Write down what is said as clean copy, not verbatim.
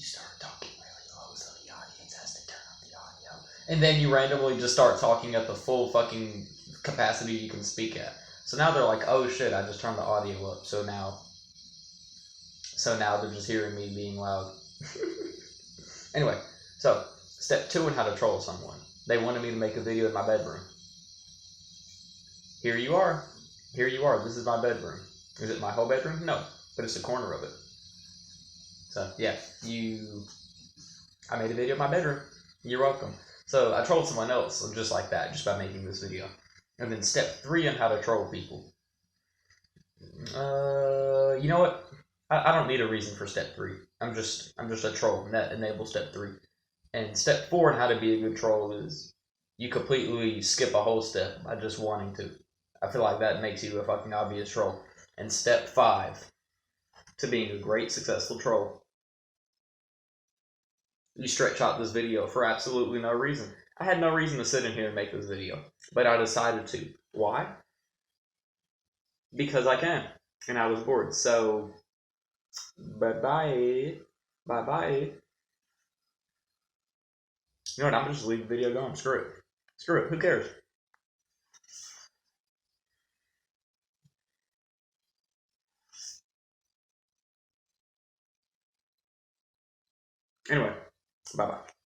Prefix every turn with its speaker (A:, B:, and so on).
A: start talking really low so the audience has to turn up the audio. And then you randomly just start talking at the full fucking capacity you can speak at. So now they're like, oh shit, I just turned the audio up. So now they're just hearing me being loud. Anyway, so step 2 in how to troll someone. They wanted me to make a video in my bedroom. Here you are. This is my bedroom. Is it my whole bedroom? No, but it's a corner of it. So yeah, I made a video in my bedroom. You're welcome. So I trolled someone else just like that, just by making this video. And then step 3 on how to troll people. You know what? I don't need a reason for step 3. I'm just a troll, and that enables step 3. And step 4 on how to be a good troll is you completely skip a whole step by just wanting to. I feel like that makes you a fucking obvious troll. And step 5 to being a great, successful troll. You stretch out this video for absolutely no reason. I had no reason to sit in here and make this video, but I decided to. Why? Because I can, and I was bored. So, bye-bye. Bye-bye. You know what, I'm gonna just leave the video going. Screw it. Who cares? Anyway, bye-bye.